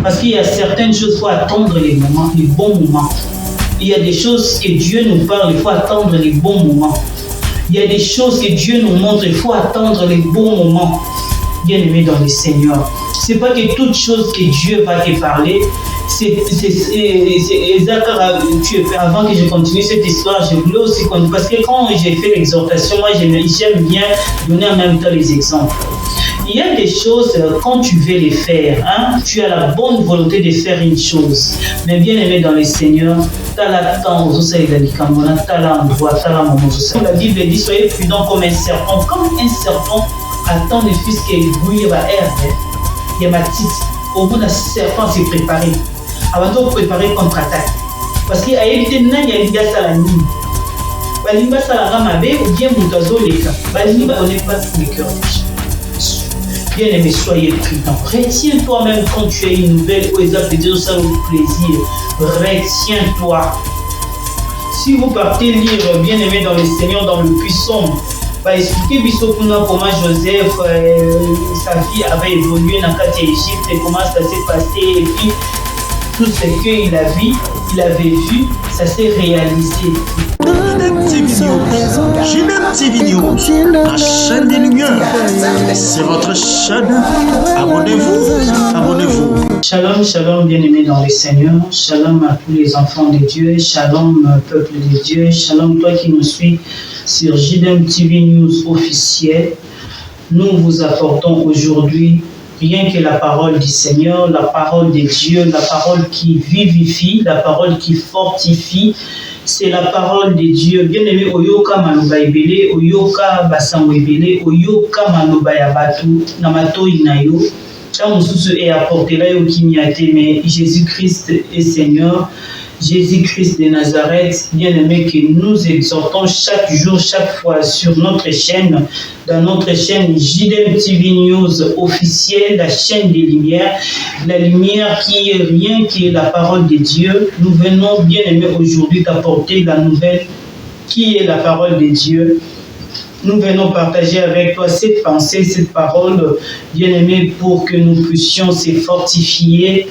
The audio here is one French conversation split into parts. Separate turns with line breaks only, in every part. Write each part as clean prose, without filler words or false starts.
Parce qu'il y a certaines choses, il faut attendre les bons moments. Il y a des choses que Dieu nous parle, il faut attendre les bons moments. Il y a des choses que Dieu nous montre, il faut attendre les bons moments. Bien-aimé dans le Seigneur. Ce n'est pas que toute chose que Dieu va te parler. Avant que je continue cette histoire, je voulais aussi continuer. Parce que quand j'ai fait l'exhortation, moi j'aime bien donner en même temps les exemples. Il y a des choses, quand tu veux les faire, hein, tu as la bonne volonté de faire une chose. Mais bien aimé dans le Seigneur, tu as l'attente, tu as l'endroit, tu as la moment. La Bible dit, soyez prudents comme un serpent. Comme un serpent attend le fils qui est bouillé à herbe. Il y a ma petite. Au bout d'un serpent s'est préparé. Avant de préparer contre-attaque. Parce qu'il y a été nan, il y a une gars à la nuit. Balimba Salama ou bien Moutazo Leka. Balimba, on n'est pas le cœur. Bien aimé, soyez prudents. Retiens-toi même quand tu as une nouvelle ou exemple de ça au plaisir. Retiens-toi. Si vous partez lire bien aimé dans le Seigneur, dans le puissant, va expliquer comment Joseph, sa vie avait évolué dans la Égypte et comment ça s'est passé et puis tout ce qu'il avait vu, ça s'est réalisé.
JDM TV News, la chaîne des lumières. C'est votre chaîne. Abonnez-vous.
Shalom, shalom, bien-aimés dans le Seigneur. Shalom à tous les enfants de Dieu. Shalom, peuple de Dieu. Shalom, toi qui nous suis sur JDM TV News officiel. Nous vous apportons aujourd'hui rien que la parole du Seigneur, la parole de Dieu, la parole qui vivifie, la parole qui fortifie. C'est la parole de Dieu. Bien-aimé, Oyoka Maloba Ebele, Oyoka Basango Ebele, Oyoka Maloba Yabatu, Namato Inayo. Chamususu est apporté là, mais Jésus-Christ est Seigneur. Jésus-Christ de Nazareth, bien-aimé, que nous exhortons chaque jour, chaque fois sur notre chaîne, dans notre chaîne JDM TV News officielle, la chaîne des lumières, la lumière qui est rien, qui est la parole de Dieu. Nous venons, bien-aimé, aujourd'hui t'apporter la nouvelle qui est la parole de Dieu. Nous venons partager avec toi cette pensée, cette parole, bien-aimé, pour que nous puissions se fortifier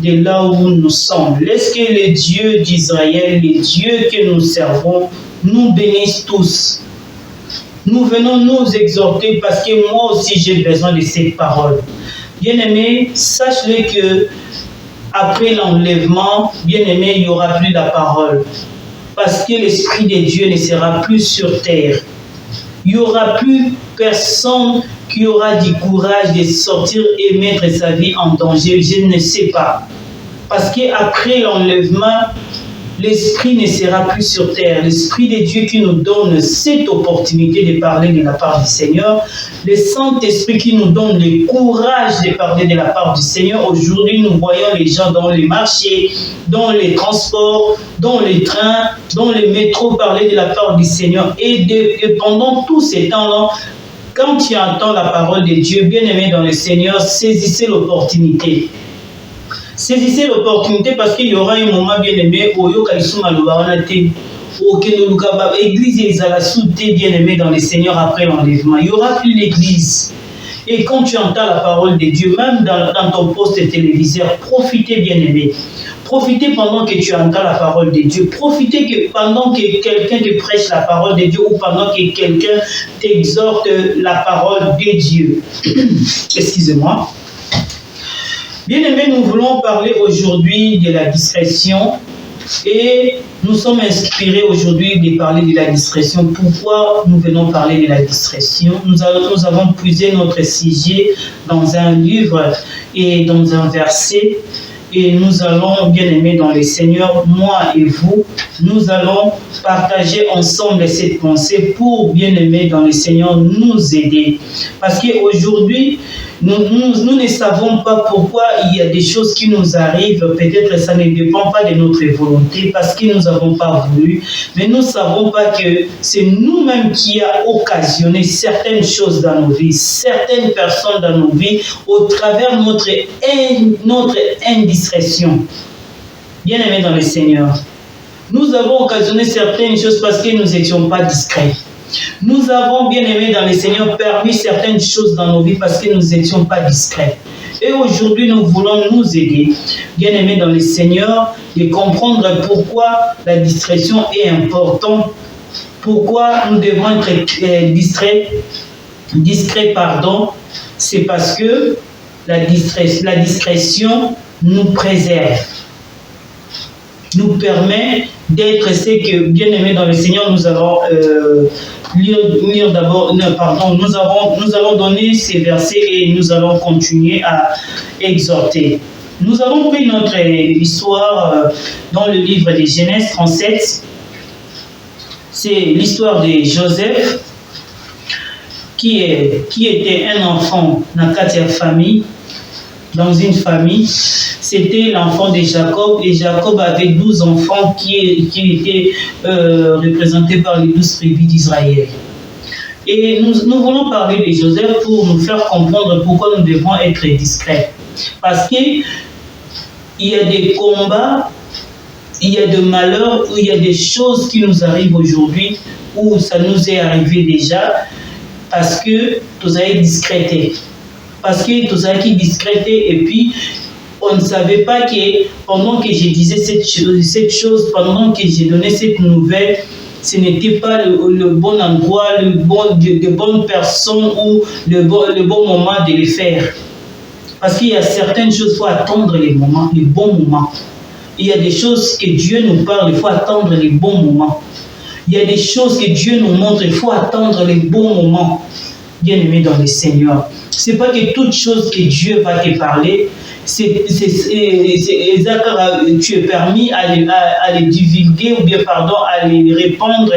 de là où nous sommes. Laisse que les dieux d'Israël, les dieux que nous servons, nous bénissent tous. Nous venons nous exhorter parce que moi aussi j'ai besoin de cette parole. Bien-aimé, sache-le que après l'enlèvement, bien-aimé, il n'y aura plus la parole. Parce que l'Esprit de Dieu ne sera plus sur terre. Il n'y aura plus personne qui aura du courage de sortir et mettre sa vie en danger. Je ne sais pas. Parce qu'après l'enlèvement, l'Esprit ne sera plus sur terre. L'Esprit de Dieu qui nous donne cette opportunité de parler de la part du Seigneur. Le Saint-Esprit qui nous donne le courage de parler de la part du Seigneur. Aujourd'hui, nous voyons les gens dans les marchés, dans les transports, dans les trains, dans les métros parler de la part du Seigneur. Et pendant tous ces temps-là, quand tu entends la parole de Dieu, bien-aimé dans le Seigneur, saisissez l'opportunité. Saisissez l'opportunité parce qu'il y aura un moment bien-aimé où l'église est soutée bien-aimé dans le Seigneur après l'enlèvement. Il n'y aura plus l'église. Et quand tu entends la parole de Dieu, même dans ton poste téléviseur, profitez bien-aimé. Profitez pendant que tu entends la parole de Dieu. Profitez pendant que quelqu'un te prêche la parole de Dieu ou pendant que quelqu'un t'exhorte la parole de Dieu. Excusez-moi. Bien-aimés, nous voulons parler aujourd'hui de la discrétion et nous sommes inspirés aujourd'hui de parler de la discrétion. Pourquoi nous venons parler de la discrétion? Nous avons puisé notre sujet dans un livre et dans un verset. Et nous allons, bien aimés dans le Seigneur, moi et vous, nous allons partager ensemble cette pensée pour, bien aimés dans le Seigneur, nous aider. Parce qu'aujourd'hui, nous ne savons pas pourquoi il y a des choses qui nous arrivent. Peut-être que ça ne dépend pas de notre volonté parce que nous n'avons pas voulu. Mais nous ne savons pas que c'est nous-mêmes qui avons occasionné certaines choses dans nos vies, certaines personnes dans nos vies au travers de notre indiscrétion. Bien-aimés dans le Seigneur, nous avons occasionné certaines choses parce que nous n'étions pas discrets. Nous avons, bien aimé dans le Seigneur, permis certaines choses dans nos vies parce que nous n'étions pas discrets. Et aujourd'hui, nous voulons nous aider, bien-aimés dans le Seigneur, de comprendre pourquoi la discrétion est importante, pourquoi nous devons être discrets, pardon. C'est parce que la discrétion nous préserve, nous permet d'être ce que, bien-aimés dans le Seigneur, nous allons lire d'abord, nous allons donner ces versets et nous allons continuer à exhorter. Nous avons pris notre histoire dans le livre de Genèse 37. C'est l'histoire de Joseph qui était un enfant dans la famille, dans une famille. C'était l'enfant de Jacob, et Jacob avait 12 enfants qui étaient représentés par les 12 tribus d'Israël. Et nous voulons parler de Joseph pour nous faire comprendre pourquoi nous devons être discrets. Parce qu'il y a des combats, il y a des malheurs, il y a des choses qui nous arrivent aujourd'hui, où ça nous est arrivé déjà, parce que nous avons discrété. Parce que nous avons discrété, et puis on ne savait pas que pendant que je disais cette chose, pendant que j'ai donné cette nouvelle, ce n'était pas le bon endroit, de bonnes personnes ou le bon moment de le faire. Parce qu'il y a certaines choses, il faut attendre les bons moments. Il y a des choses que Dieu nous parle, il faut attendre les bons moments. Il y a des choses que Dieu nous montre, il faut attendre les bons moments. Bien-aimé dans le Seigneur, ce n'est pas que toute chose que Dieu va te parler, tu es permis à les divulguer ou bien à les répandre.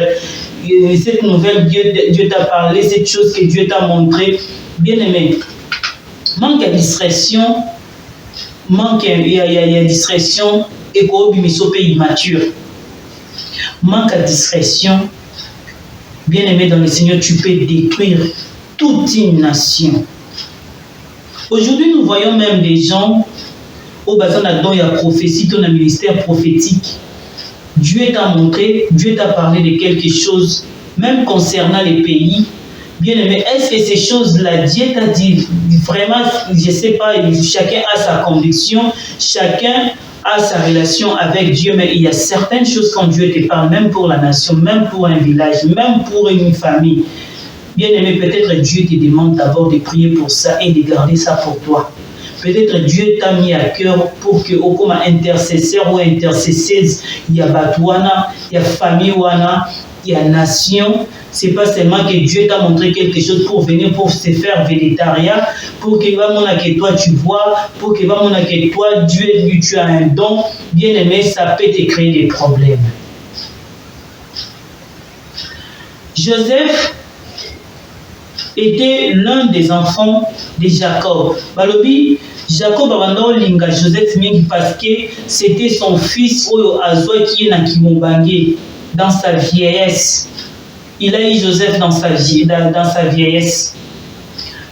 Cette nouvelle, Dieu t'a parlé, cette chose que Dieu t'a montré. Bien-aimé, manque de discrétion, il y a discrétion et qu'on immature. Manque de discrétion, bien-aimé dans le Seigneur, tu peux détruire toute une nation. Aujourd'hui, nous voyons même des gens au bassin là-dedans, il y a prophétie, dans le ministère prophétique. Dieu t'a montré, Dieu t'a parlé de quelque chose, même concernant les pays. Bien aimé, est-ce que ces choses-là, Dieu t'a dit vraiment, je ne sais pas, chacun a sa conviction, chacun a sa relation avec Dieu, mais il y a certaines choses quand Dieu te parle, même pour la nation, même pour un village, même pour une famille. Bien aimé, peut-être Dieu te demande d'abord de prier pour ça et de garder ça pour toi. Peut-être Dieu t'a mis à cœur pour que, comme intercesseur ou intercesseuse, il y a Batouana, il y a famille Wana, il y a nation. Ce n'est pas seulement que Dieu t'a montré quelque chose pour venir, pour se faire végétarien, pour que que toi tu vois, pour que toi Dieu tu as un don. Bien aimé, ça peut te créer des problèmes. Joseph était l'un des enfants de Jacob. Balobi, Jacob a linga Joseph mingi parce que c'était son fils Oyo Azwa qui est na Kimobangé dans sa vieillesse. Il a eu Joseph dans sa vieillesse.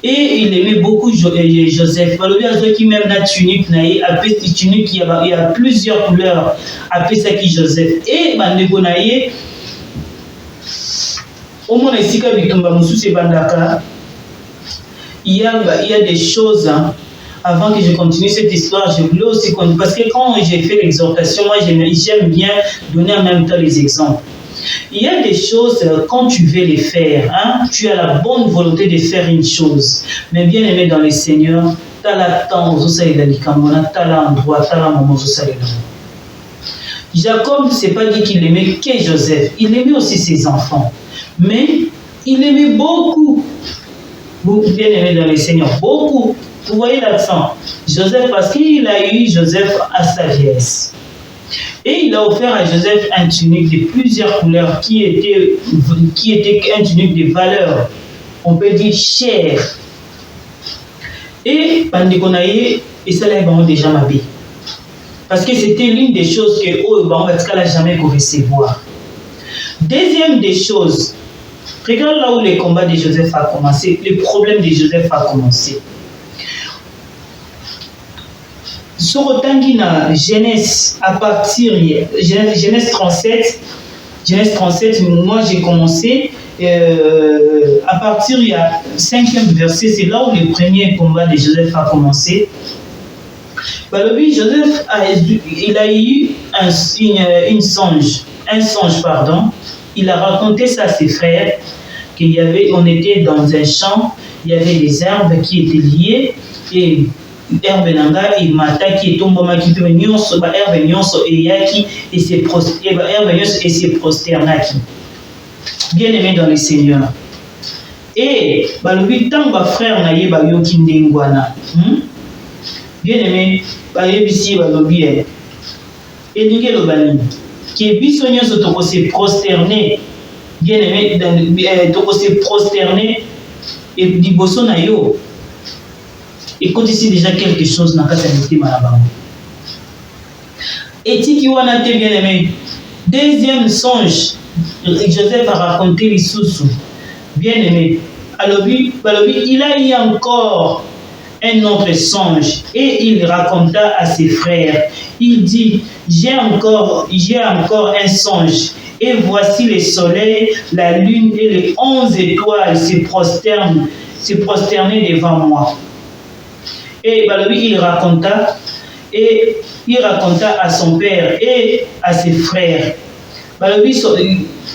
Et il aimait beaucoup Joseph. Balobi Azwa qui même na tunique naïe, après cette tunique il y a plusieurs couleurs. Après ça qui Joseph. Et bandeko naïe au moins ici il y a des choses, hein. Avant que je continue cette histoire, je voulais aussi continuer, parce que quand j'ai fait l'exhortation, moi j'aime bien donner en même temps les exemples. Il y a des choses, quand tu veux les faire, hein, tu as la bonne volonté de faire une chose, mais bien aimé dans le Seigneur, tu as la temps, tu as l'endroit, tu as la moment, Jacob ne s'est pas dit qu'il aimait que Joseph, il aimait aussi ses enfants. Mais il aimait beaucoup, bien aimé dans le Seigneur, beaucoup. Vous voyez l'accent. Joseph, parce qu'il a eu Joseph à sa vieillesse. Et il a offert à Joseph un tunique de plusieurs couleurs qui était un tunique de valeur, on peut dire cher. Et Pandikonaye, et ça l'a déjà m'habillé. Parce que c'était l'une des choses que Obangatka n'a jamais pu recevoir. Deuxième des choses, regarde là où le combat de Joseph a commencé, le problème de Joseph a commencé. Sur na Genèse, à partir Genèse 37, moi j'ai commencé à partir du 5e verset, c'est là où le premier combat de Joseph a commencé. Balobi, Joseph il a eu un songe, pardon. Il a raconté ça à ses frères on était dans un champ, il y avait des herbes qui étaient liées et herbe nanga et mata qui est tombé qui peut nyonso ba herbe nyonso et yaki et se prosternaki. Bien aimé dans le Seigneur. Et balobi tant ba frère na ye ba yoki ndengwana. Bien aimé ba yebisi balobi elinge lobani qui biso nyonso toko se prosterner. Bien aimé toko se prosterner et liboso na yo. Écoute ici déjà quelque chose dans la caternité Malabama. Éthique Iwanate bien aimé. Deuxième songe, Joseph a raconté les sous-sous. Bien aimé. Alors, il a eu encore un autre songe et il raconta à ses frères. Il dit, j'ai encore un songe. Et voici le soleil, la lune et les 11 étoiles se prosterner devant moi. Et Balobi, il raconta à son père et à ses frères. Balobi,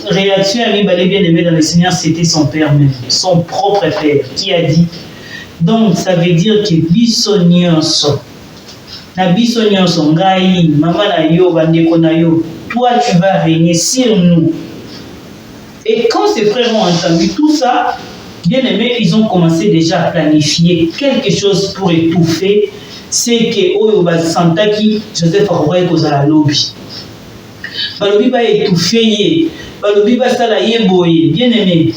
réaction à lui, bien aimé dans le Seigneur, c'était son père même, son propre père, qui a dit. Donc, ça veut dire que bisonyonso, na bisonyonso, ngai, maman na yo, bandeko na yo, toi tu vas régner sur nous. Et quand ses frères ont entendu tout ça, bien aimés, ils ont commencé déjà à planifier quelque chose pour étouffer ce que Oyoba Santaki, Joseph Arroy Kozala Lobby. Balobi va étouffer, Balobi va salayer boye, bien aimé.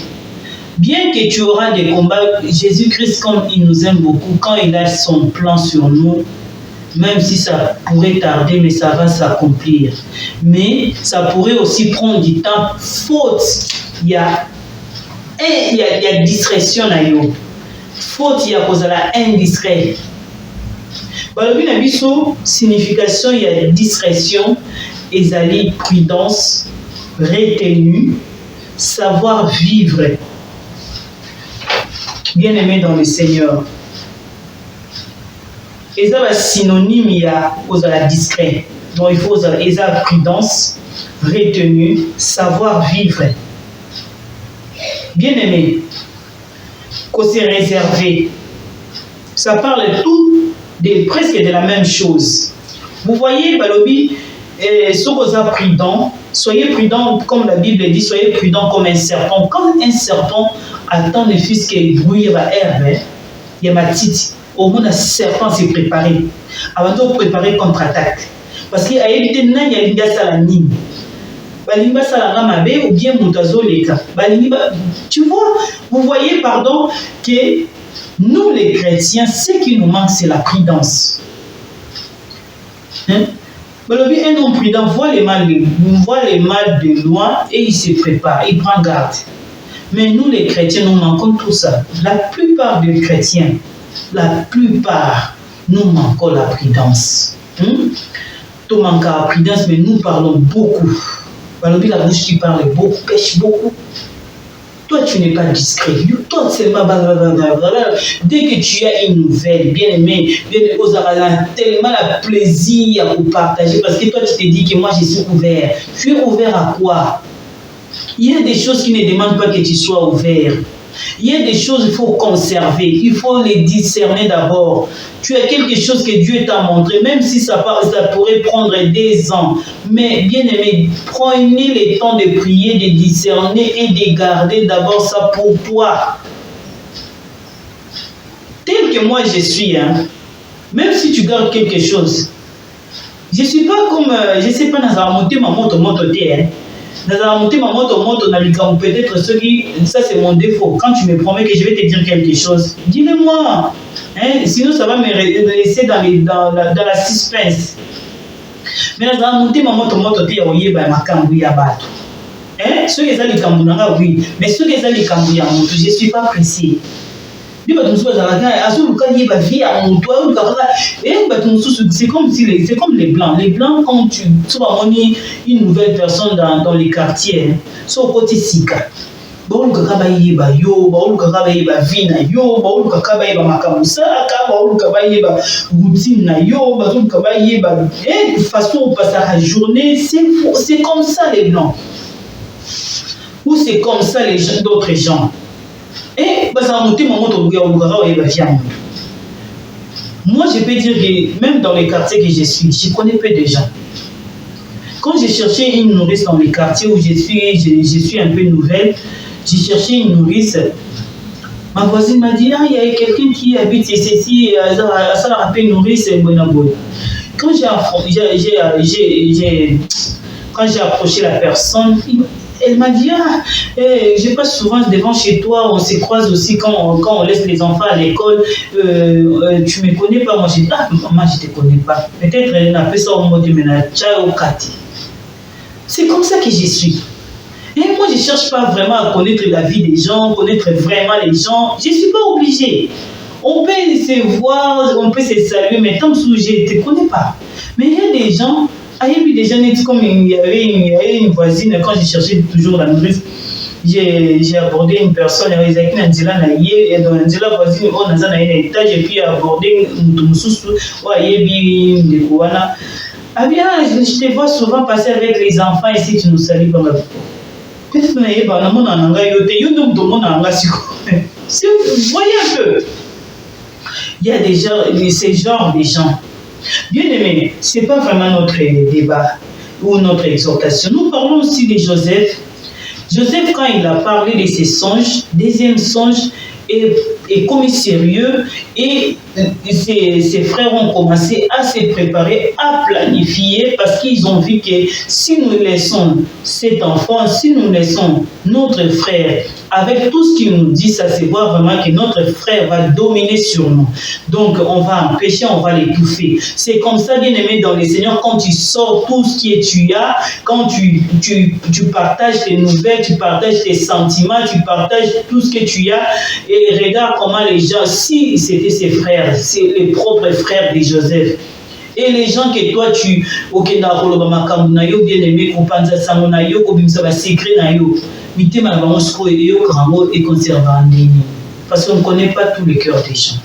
Bien que tu auras des combats, Jésus-Christ, comme il nous aime beaucoup, quand il a son plan sur nous, même si ça pourrait tarder, mais ça va s'accomplir. Mais ça pourrait aussi prendre du temps, faute, il y a discrétion na yo. Faute il y a kozala indiscret. Balobi na biso signification il y a discrétion, ezali prudence, retenue, savoir vivre. Bien aimé dans le Seigneur. Ezala synonyme il y a kozala discret. Donc il faut ezala prudence, retenue, savoir vivre. Bien aimé, qu'on s'est réservé, ça parle presque de la même chose. Vous voyez, Balobi, soyez prudent comme la Bible dit, soyez prudent comme un serpent. Comme un serpent attend le fils qui brouille la herbe, il y a ma petite. Au moins, un serpent s'est préparé. Avant de préparer contre-attaque. Parce qu'il y a évité il y a la nime. Ou bien tu vois, vous voyez, pardon, que nous les chrétiens, ce qui nous manque, c'est la prudence. Un homme prudent voit les mal de loin et il se prépare, il prend garde. Mais nous les chrétiens, nous manquons tout ça. La plupart des chrétiens, nous manquons la prudence. Tout manque la prudence, mais nous parlons beaucoup. Balobi, la bouche qui parle beaucoup, pêche beaucoup. Toi, tu n'es pas discret. Toi, seulement, dès que tu as une nouvelle, bien aimé, tellement de plaisir à vous partager. Parce que toi, tu te dis que moi, je suis ouvert. Tu es ouvert à quoi? Il y a des choses qui ne demandent pas que tu sois ouvert. Il y a des choses qu'il faut conserver, il faut les discerner d'abord. Tu as quelque chose que Dieu t'a montré, même si ça pourrait prendre des ans. Mais bien aimé, prenez le temps de prier, de discerner et de garder d'abord ça pour toi. Tel que moi je suis, même si tu gardes quelque chose, je ne suis pas comme, je ne sais pas, dans la montée, ma moto, dans la montée, ma moto, peut-être ça c'est mon défaut. Quand tu me promets que je vais te dire quelque chose, dis-le-moi. Sinon, ça va me laisser dans la suspense. Mais dans la montée, ma moto, ma cambouille bateau. Ceux qui ont les cambouilles, oui. Mais ceux qui ont les cambouilles, je ne suis pas pressé. C'est comme les blancs. Les blancs, quand tu vois une nouvelle personne dans les quartiers, c'est au côté sika. baoluka ka bayeba yo, baoluka ka bayeba vie na yo, baoluka ka bayeba makambo salaka, baoluka bayeba routine na yo, baoluka bayeba façon passer la journée. C'est comme ça les blancs. Ou c'est comme ça les gens, d'autres gens. Et moi, je peux dire que même dans les quartiers que je suis, je connais peu de gens. Quand j'ai cherché une nourrice dans les quartiers où je suis un peu nouvelle, j'ai cherché une nourrice. Ma voisine m'a dit, ah, il y a quelqu'un qui habite ici, ça la rappelle nourrice, c'est Bonaboy. Quand j'ai approché la personne, elle m'a dit, ah, je passe souvent devant chez toi, on se croise aussi quand on laisse les enfants à l'école, tu ne me connais pas. Moi, j'ai dit, ah, moi, je ne te connais pas. Peut-être elle appelle ça au mot de ménage, ciao, Kati. C'est comme ça que je suis. Et moi, je ne cherche pas vraiment à connaître la vie des gens, connaître vraiment les gens. Je ne suis pas obligée. On peut se voir, on peut se saluer, mais tant que je ne te connais pas. Mais il y a des gens, comme il y avait une voisine, quand je cherchais toujours la nourrice, j'ai abordé une personne, et dans la voisine, on a un étage, et puis j'ai abordé une ah bien, je te vois souvent passer avec les enfants ici, tu nous salues comme la peut-être que vous voyez un peu. Il y a déjà ces genres de gens. Bien aimé, ce n'est pas vraiment notre débat ou notre exhortation. Nous parlons aussi de Joseph. Joseph, quand il a parlé de ses songes, deuxième songe, est comme sérieux et ses frères ont commencé à se préparer, à planifier parce qu'ils ont vu que si nous laissons cet enfant, si nous laissons notre frère avec tout ce qu'il nous dit, ça se voit vraiment que notre frère va dominer sur nous. Donc on va empêcher, on va l'étouffer. C'est comme ça, bien aimé dans les Seigneurs, quand tu sors tout ce que tu as, quand tu partages tes nouvelles, tu partages tes sentiments, tu partages tout ce que tu as et regarde comment les gens, si c'était ses frères, c'est les propres frères de Joseph. Et les gens que toi tu bien aimé, parce qu'on ne connaît pas tout le cœur des gens.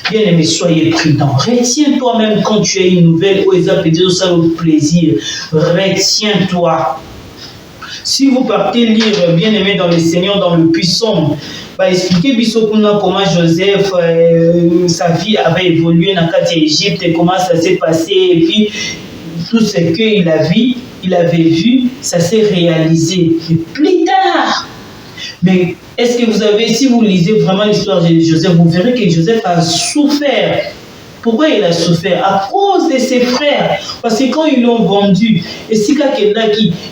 Bien aimé, soyez prudents. Retiens toi-même quand tu as une nouvelle ou ça au plaisir. Retiens-toi. Si vous partez lire, bien aimé dans le Seigneur, dans le puissant, expliquez comment Joseph, sa vie avait évolué dans l'Égypte et comment ça s'est passé. Et puis, tout ce qu'il avait vu, ça s'est réalisé. Et plus tard, mais est-ce que vous avez, si vous lisez vraiment l'histoire de Joseph, vous verrez que Joseph a souffert. Pourquoi il a souffert? À cause de ses frères. Parce que quand ils l'ont vendu, et si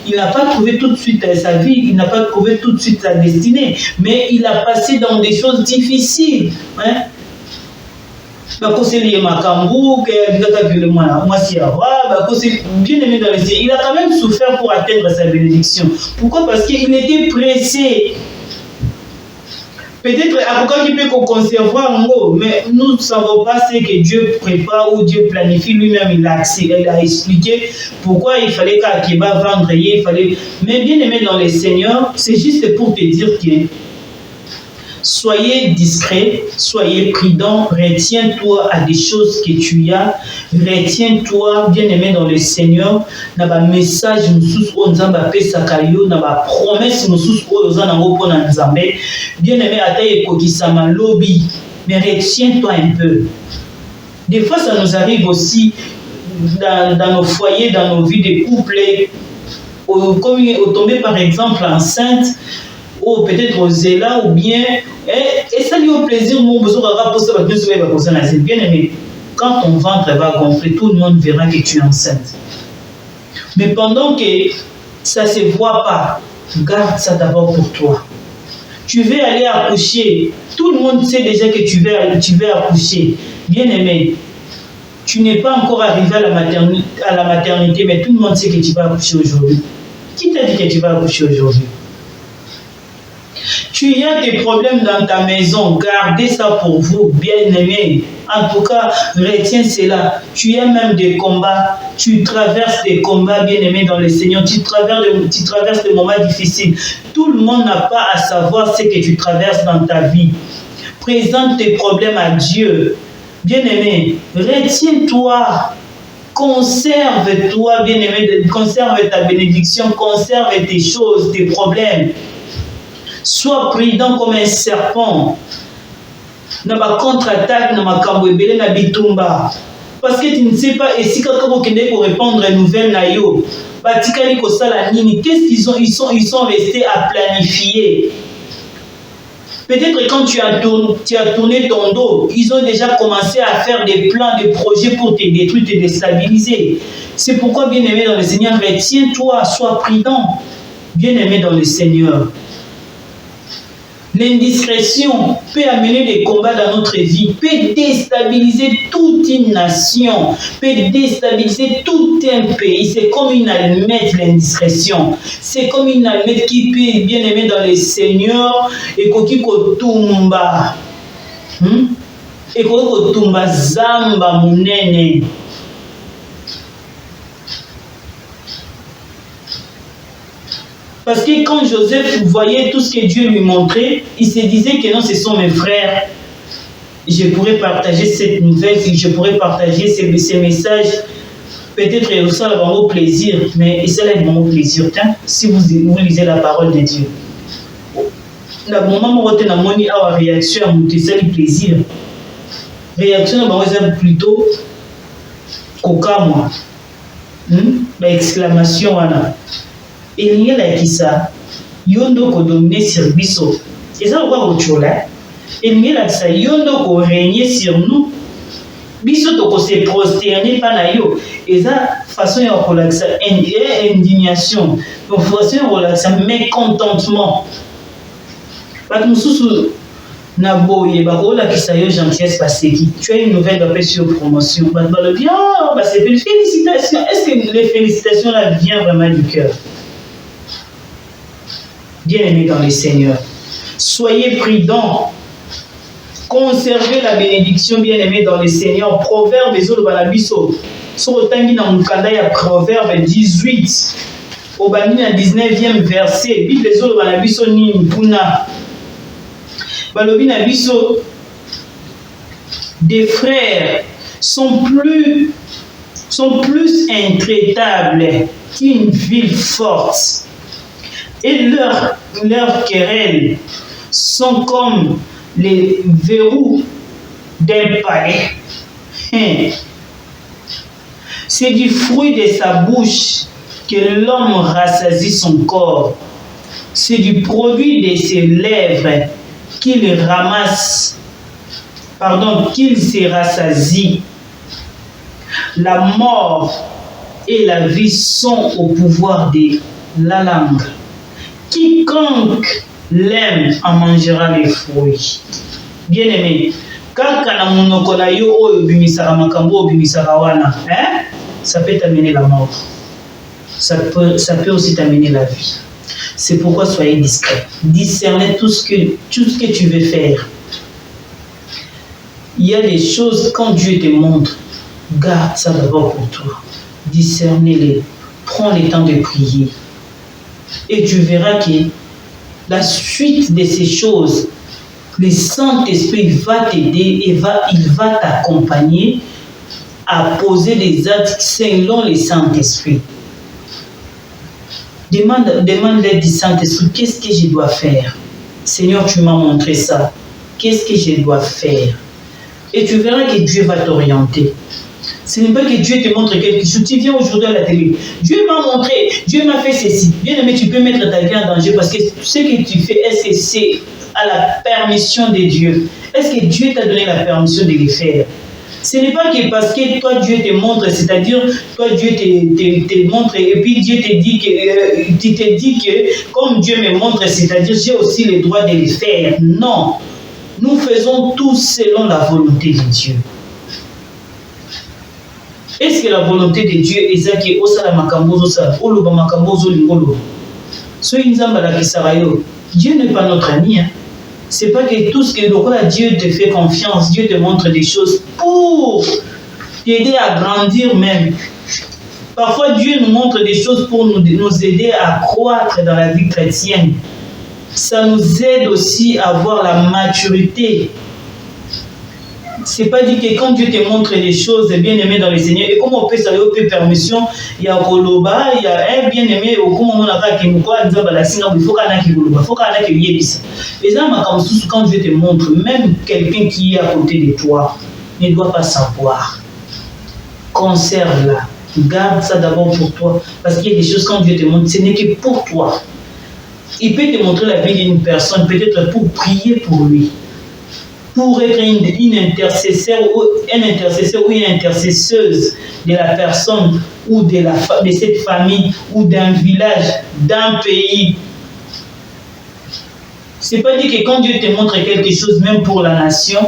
il n'a pas trouvé tout de suite sa vie, il n'a pas trouvé tout de suite sa destinée, mais il a passé dans des choses difficiles. Hein? Il a quand même souffert pour atteindre sa bénédiction. Pourquoi? Parce qu'il était pressé. Peut-être avocat qui peut concevoir un mot, mais nous ne savons pas ce que Dieu prépare ou Dieu planifie lui-même. Il a expliqué pourquoi il fallait qu'Akiba vendre. Mais bien aimé dans les Seigneurs, c'est juste pour te dire que soyez discret, soyez prudent, retiens-toi à des choses que tu as, retiens-toi, bien aimé dans le Seigneur, dans le message, dans la promesse, bien aimé, mais retiens-toi un peu. Des fois, ça nous arrive aussi dans nos foyers, dans nos vies de couple, comme tomber par exemple enceinte, ou peut-être aux zéla, ou bien, et ça lui au plaisir, mon besoin de bien aimé. Quand ton ventre va gonfler, tout le monde verra que tu es enceinte. Mais pendant que ça ne se voit pas, garde ça d'abord pour toi. Tu veux aller accoucher, tout le monde sait déjà que tu veux accoucher. Bien aimé, tu n'es pas encore arrivé à la maternité, mais tout le monde sait que tu vas accoucher aujourd'hui. Qui t'a dit que tu vas accoucher aujourd'hui? Tu as des problèmes dans ta maison, gardez ça pour vous, bien-aimés. En tout cas, retiens cela. Tu as même des combats, tu traverses des combats, bien-aimés dans le Seigneur. Tu traverses des moments difficiles. Tout le monde n'a pas à savoir ce que tu traverses dans ta vie. Présente tes problèmes à Dieu. Bien-aimé, retiens-toi. Conserve-toi, bien-aimé, conserve ta bénédiction, conserve tes choses, tes problèmes. Sois prudent comme un serpent. Na ba contre-attaque, na makambo ebele na bitumba. Parce que tu ne sais pas, et si quelqu'un veut pour répondre à une nouvelle naïo, batikali kosala nini, qu'est-ce qu'ils ont, ils sont restés à planifier. Peut-être quand tu as tourné ton dos, ils ont déjà commencé à faire des plans, des projets pour te détruire, te déstabiliser. C'est pourquoi, bien-aimé dans le Seigneur, retiens-toi, sois prudent, bien-aimé dans le Seigneur. L'indiscrétion peut amener des combats dans notre vie, peut déstabiliser toute une nation, peut déstabiliser tout un pays. C'est comme une allumette, l'indiscrétion. C'est comme une allumette qui peut, bien aimé dans le Seigneur, et qui kotumba. Et kotumba zamba munene. Parce que quand Joseph voyait tout ce que Dieu lui montrait, il se disait que non, ce sont mes frères. Je pourrais partager cette nouvelle, je pourrais partager ces messages. Peut-être ça va au plaisir, mais ça va au plaisir. Si vous lisez la parole de Dieu. Le moment où vous avez une réaction, c'est le plaisir. Réaction, c'est plutôt coca, exclamation. Et il y a qui ça, yondo ko dominer sur biso. Et ça, on va au chola. Et il y a ça, yondo ko régner sur nous. Biso to ko se prosterner par la yo. Et ça, façon de relaxer, indignation, façon de relaxer, mécontentement. Parce que nous na boye ba ko la kisa yo gentillesse parce que tu as une nouvelle d'appel sur promotion. Bah le bien, c'est félicitations. Est-ce que les félicitations là viennent vraiment du cœur? Bien-aimés dans le Seigneur, soyez prudents, conservez la bénédiction, bien-aimés dans le Seigneur. Proverbe les autres balabiso, sur le tangi dans Mukanda, il y a Proverbe 18, au bani na 19e verset, Bible les autres balabiso ni mpuna. Balobi na biso, des frères sont plus intraitables qu'une ville forte. Et leurs querelles sont comme les verrous d'un palais. C'est du fruit de sa bouche que l'homme rassasie son corps. C'est du produit de ses lèvres qu'il se rassasie. La mort et la vie sont au pouvoir de la langue. Quiconque l'aime en mangera les fruits. Bien-aimé, ça peut t'amener la mort. Ça peut aussi t'amener la vie. C'est pourquoi soyez discret. Discernez tout ce que tu veux faire. Il y a des choses, quand Dieu te montre, garde ça d'abord pour toi. Discernez-les. Prends le temps de prier. Et tu verras que la suite de ces choses, le Saint-Esprit va t'aider et il va t'accompagner à poser des actes selon le Saint-Esprit. Demande l'aide du Saint-Esprit. Qu'est-ce que je dois faire? Seigneur, tu m'as montré ça. Qu'est-ce que je dois faire? Et tu verras que Dieu va t'orienter. Ce n'est pas que Dieu te montre quelque chose. Tu viens aujourd'hui à la télé. Dieu m'a montré, Dieu m'a fait ceci. Bien aimé, tu peux mettre ta vie en danger parce que ce que tu fais, est-ce que c'est à la permission de Dieu? Est-ce que Dieu t'a donné la permission de le faire? Ce n'est pas que parce que toi Dieu te montre, c'est-à-dire toi Dieu te montre et puis Dieu te dit que tu te dis que comme Dieu me montre, c'est-à-dire j'ai aussi le droit de le faire. Non, nous faisons tout selon la volonté de Dieu. Est-ce que la volonté de Dieu est ça qui est au sala makambozo ça, au loba makambozo lingolo? Dieu n'est pas notre ami. Hein. C'est pas que tout ce que Dieu te fait confiance, Dieu te montre des choses pour t'aider à grandir même. Parfois, Dieu nous montre des choses pour nous aider à croître dans la vie chrétienne. Ça nous aide aussi à avoir la maturité. C'est pas dit que quand Dieu te montre des choses, bien aimé dans le Seigneur, et comme on peut savoir, on peut permission, il y a Koloba, il y a un bien aimé, au moment où on a qui nous croit, il faut qu'on ait qui Koloba, il faut qu'on ait qui Yébissa. Et ça, quand Dieu te montre, même quelqu'un qui est à côté de toi ne doit pas savoir. Conserve-la. Garde ça d'abord pour toi. Parce qu'il y a des choses, quand Dieu te montre, ce n'est que pour toi. Il peut te montrer la vie d'une personne, peut-être pour prier pour lui. Pour être une intercesseur ou une intercesseuse de la personne ou de cette famille ou d'un village, d'un pays. C'est pas dit que quand Dieu te montre quelque chose, même pour la nation,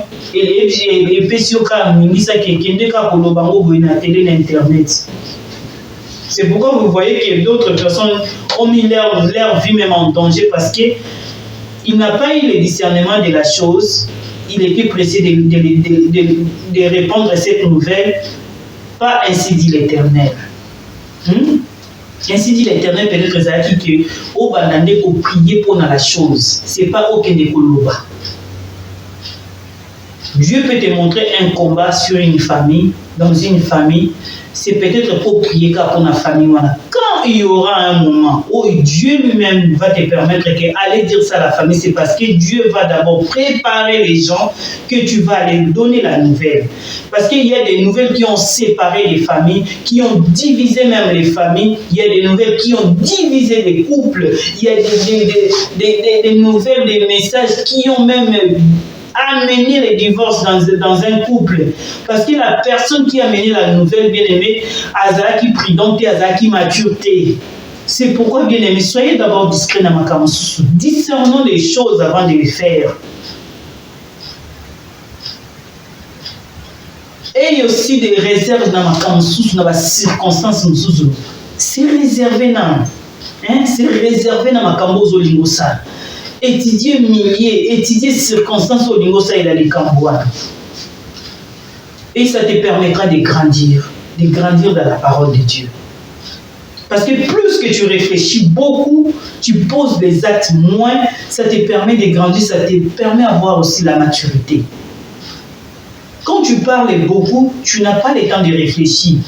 c'est pourquoi vous voyez que d'autres personnes ont mis leur vie même en danger parce qu'il n'a pas eu le discernement de la chose. Il était pressé de répondre à cette nouvelle. Pas ainsi dit l'Éternel. Ainsi dit l'Éternel, peut-être que au bandande pour prier pour la chose. C'est pas aucun décoloba. Dieu peut te montrer un combat sur une famille, dans une famille. C'est peut-être pour prier pour la famille. Quand il y aura un moment où Dieu lui-même va te permettre d'aller dire ça à la famille, c'est parce que Dieu va d'abord préparer les gens que tu vas aller donner la nouvelle. Parce qu'il y a des nouvelles qui ont séparé les familles, qui ont divisé même les familles. Il y a des nouvelles qui ont divisé les couples. Il y a des nouvelles, des messages qui ont même amener les divorces dans un couple. Parce que la personne qui a amené la nouvelle, bien-aimée, Azaki prudente et Azaki maturité. C'est pourquoi, bien-aimé, soyez d'abord discret dans ma camouflage. Discernons les choses avant de les faire. Et il y a aussi des réserves dans ma camouflage, dans ma circonstance. C'est réservé dans. C'est réservé dans ma camouflage. Étudier milliers, étudier circonstances au niveau ça il a les cambouans. Et ça te permettra de grandir dans la parole de Dieu. Parce que plus que tu réfléchis beaucoup, tu poses des actes moins, ça te permet de grandir, ça te permet d'avoir aussi la maturité. Quand tu parles beaucoup, tu n'as pas le temps de réfléchir.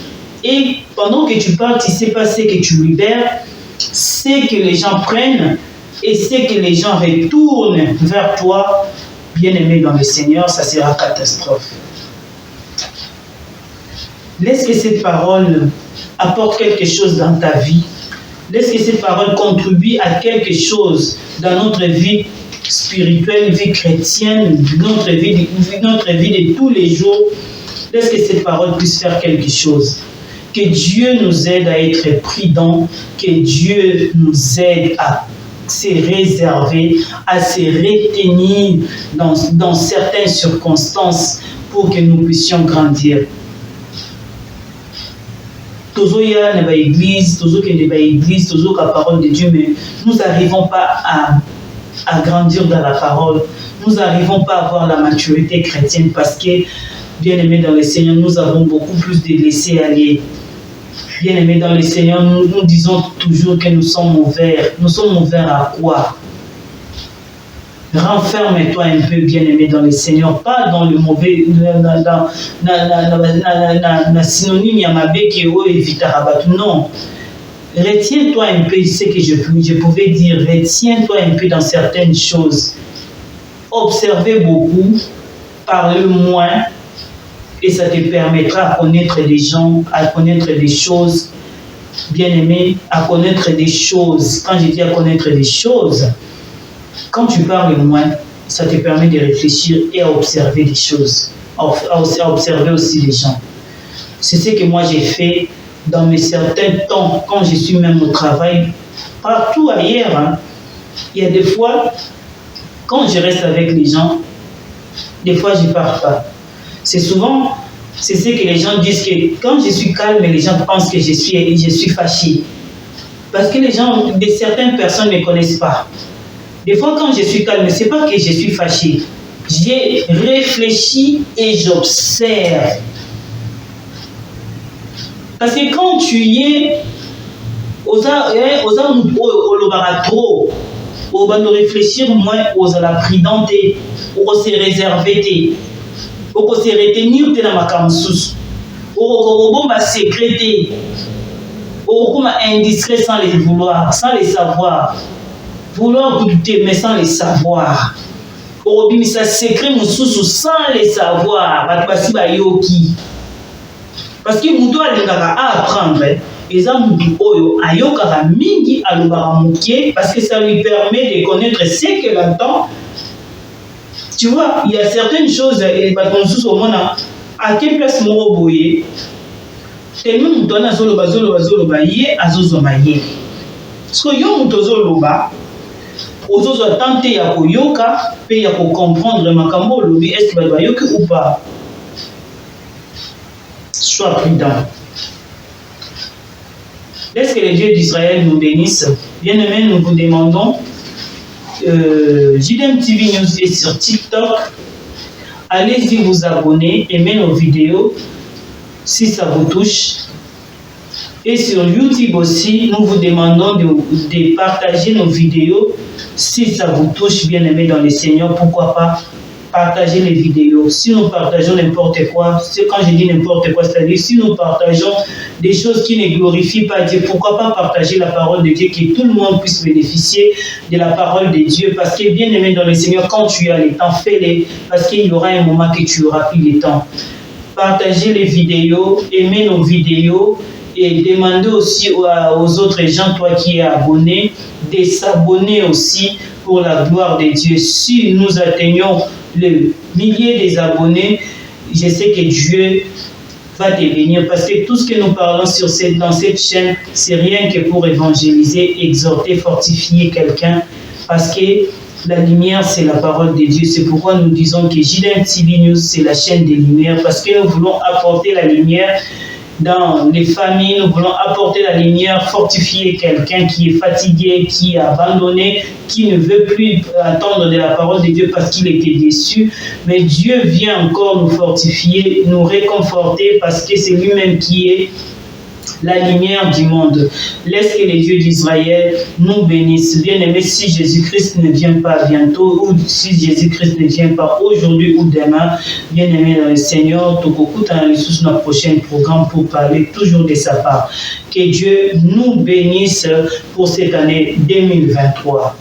Et pendant que tu parles, tu ne sais pas ce que tu libères, c'est que les gens prennent. Et c'est que les gens retournent vers toi, bien-aimé dans le Seigneur, ça sera catastrophe. Laisse que cette parole apporte quelque chose dans ta vie. Laisse que cette parole contribue à quelque chose dans notre vie spirituelle, vie chrétienne, notre vie de tous les jours. Laisse que cette parole puisse faire quelque chose. Que Dieu nous aide à être prudents, que Dieu nous aide à se réserver, à se retenir dans certaines circonstances pour que nous puissions grandir. Toujours il y a une église, toujours qu'il y a une église, toujours la parole de Dieu, mais nous n'arrivons pas à grandir dans la parole. Nous n'arrivons pas à avoir la maturité chrétienne parce que, bien aimé dans le Seigneur, nous avons beaucoup plus de laisser aller. Bien-aimés dans le Seigneur, nous disons toujours que nous sommes ouverts. Nous sommes ouverts à quoi? Renferme-toi un peu, bien-aimé dans le Seigneur, pas dans le mauvais, dans synonyme Yamabé qui est évitarabat. Non. Retiens-toi un peu, ce que je pouvais dire. Retiens-toi un peu dans certaines choses. Observez beaucoup, parlez moins. Et ça te permettra à connaître des gens, à connaître des choses, bien aimé, à connaître des choses. Quand je dis à connaître des choses, quand tu parles moins, ça te permet de réfléchir et à observer des choses, à observer aussi les gens. C'est ce que moi j'ai fait dans mes certains temps, quand je suis même au travail, partout ailleurs. Hein. Il y a des fois, quand je reste avec les gens, des fois je ne pars pas. C'est souvent, c'est ce que les gens disent que quand je suis calme, les gens pensent que je suis fâché. Parce que certaines personnes ne connaissent pas. Des fois, quand je suis calme, ce n'est pas que je suis fâché. J'ai réfléchi et j'observe. Parce que quand tu es aux trop, on va nous réfléchir moins aux la prudente, on se réserver, on se retenir de la makamsus, on va sécréter, on va indiscret sans les vouloir, sans les savoir, vouloir goûter mais sans les savoir. On va secret sans les savoir, parce que muto alingaka apprendre. Et ça, parce que ça lui permet de connaître ce qu'elle entend. Tu vois, il y a certaines choses, et à quelle place mon boye, tellement nous donne à Zoloba, parce que yo mutozoloba, ozozo tenter ya koyoka, pe ya comprendre makambo lobi, est-ce que va yoki ou pas? Sois prudent. Laisse que les dieux d'Israël nous bénissent. Bien-aimés, nous vous demandons, JDM TV News est sur TikTok. Allez-y vous abonner, aimez nos vidéos si ça vous touche. Et sur YouTube aussi, nous vous demandons de partager nos vidéos si ça vous touche, bien-aimés dans le Seigneur. Pourquoi pas partager les vidéos. Si nous partageons n'importe quoi, c'est quand je dis n'importe quoi, c'est-à-dire si nous partageons des choses qui ne glorifient pas Dieu, pourquoi pas partager la parole de Dieu, que tout le monde puisse bénéficier de la parole de Dieu. Parce que bien aimé dans le Seigneur, quand tu as le temps, fais-les, parce qu'il y aura un moment que tu auras plus le temps. Partagez les vidéos, aimez nos vidéos et demandez aussi aux autres gens, toi qui es abonné, de s'abonner aussi pour la gloire de Dieu. Si nous atteignons le millier des abonnés, je sais que Dieu va te bénir, parce que tout ce que nous parlons dans cette chaîne, c'est rien que pour évangéliser, exhorter, fortifier quelqu'un, parce que la lumière, c'est la parole de Dieu. C'est pourquoi nous disons que JDM TV News, c'est la chaîne des lumières, parce que nous voulons apporter la lumière dans les familles, nous voulons apporter la lumière, fortifier quelqu'un qui est fatigué, qui est abandonné, qui ne veut plus attendre de la parole de Dieu parce qu'il était déçu. Mais Dieu vient encore nous fortifier, nous réconforter, parce que c'est lui-même qui est la lumière du monde. Laisse que les dieux d'Israël nous bénissent. Bien-aimés, si Jésus-Christ ne vient pas bientôt, ou si Jésus-Christ ne vient pas aujourd'hui ou demain, bien-aimés dans le Seigneur, tout beaucoup dans notre prochain programme pour parler toujours de sa part. Que Dieu nous bénisse pour cette année 2023.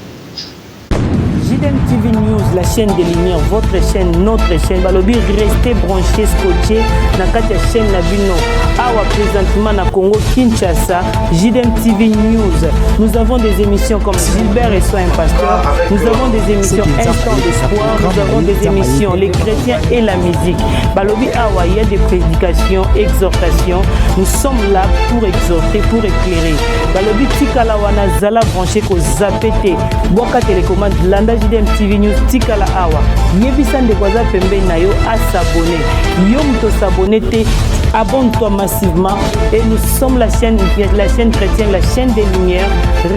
JDM TV News, la chaîne des lumières, votre chaîne, notre chaîne. Balobi, restez branchés, scotchés. Nakati la chaîne Nabino. Awa présentement na Congo, Kinshasa, JDM TV News. Nous avons des émissions comme Gilbert et Soin Pasteur. Nous avons des émissions Instant d'Espoir. Nous avons des émissions Les Chrétiens et la musique. Balobi Awa, il y a des prédications, exhortations. Nous sommes là pour exhorter, pour éclairer. Balobi Tikala Wana Zala branché ko Zapete. Boka télécommande Landa JDM TV News Tikala Awa. Yebisan de Kwaza Pembe Nayo à s'abonner. Yom to s'abonner te. Abonne-toi massivement et nous sommes la chaîne chrétienne, la chaîne des lumières.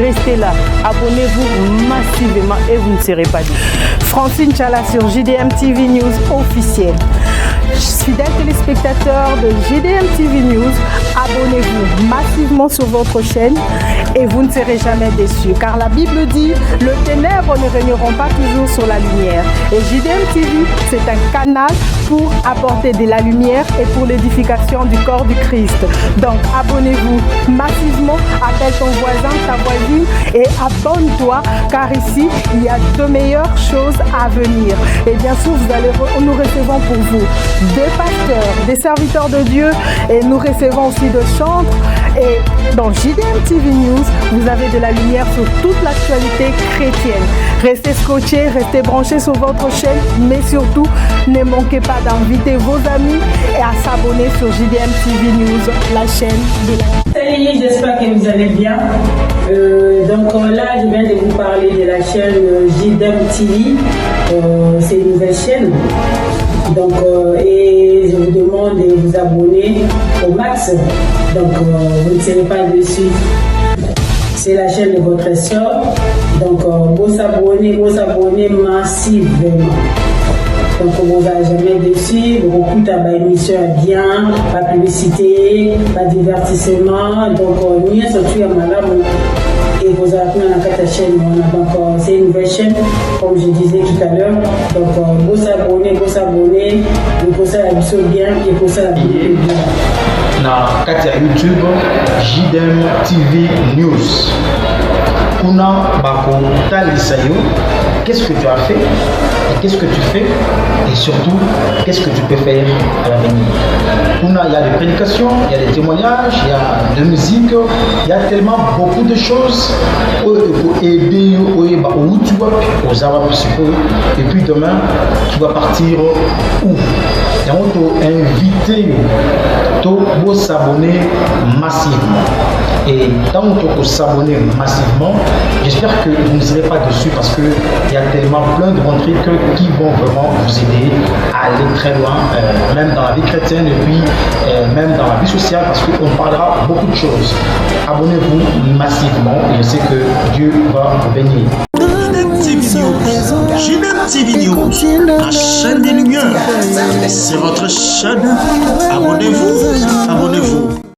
Restez là, abonnez-vous massivement et vous ne serez pas déçus.
Francine Chala sur JDM TV News officiel. Fidèles téléspectateurs de JDM TV News, abonnez-vous massivement sur votre chaîne et vous ne serez jamais déçus. Car la Bible dit, le ténèbre ne régneront pas toujours sur la lumière. Et JDM TV, c'est un canal pour apporter de la lumière et pour l'édification du corps du Christ. Donc abonnez-vous massivement, appelle ton voisin, ta voisine et abonne-toi, car ici, il y a de meilleures choses à venir. Et bien sûr, nous recevons pour vous des pasteurs, des serviteurs de Dieu, et nous recevons aussi de chantres. Et dans JDM TV News, vous avez de la lumière sur toute l'actualité chrétienne. Restez scotchés, restez branchés sur votre chaîne, mais surtout, ne manquez pas d'inviter vos amis et à s'abonner sur JDM TV News, la chaîne de la...
Salut, j'espère que vous allez bien. Donc là, je viens de vous parler de la chaîne JDM TV. C'est une nouvelle chaîne. Donc, et je vous demande de vous abonner au max. Donc, vous ne serez pas déçus. C'est la chaîne de votre sœur. Donc, vous abonnez massivement. Donc, vous n'avez jamais dessus, vous écoutez l'émission bien, la publicité, le divertissement. Donc, nous sommes à Malamu et vous avez la chaîne. Donc, c'est une nouvelle chaîne, comme je disais tout à l'heure. Donc, vous abonnez, et pour ça, la mission bien, et pour ça, la vidéo bien.
Na kati ya YouTube JDM TV News. Kuna bako talisa yo, qu'est-ce que tu as fait et qu'est-ce que tu fais et surtout qu'est-ce que tu peux faire à l'avenir. Kuna il y a des prédications, il y a des témoignages, il y a de musique, il y a tellement beaucoup de choses pour aider où tu vas et puis demain tu vas partir où. Et on t'a invité à s'abonner massivement. Et tant que vous s'abonnez massivement, j'espère que vous ne serez pas dessus parce qu'il y a tellement plein de bons trucs qui vont vraiment vous aider à aller très loin, même dans la vie chrétienne et puis même dans la vie sociale parce qu'on parlera beaucoup de choses. Abonnez-vous massivement et je sais que Dieu va vous bénir. JDM TV News, la chaîne des lumières. C'est votre chaîne. Abonnez-vous.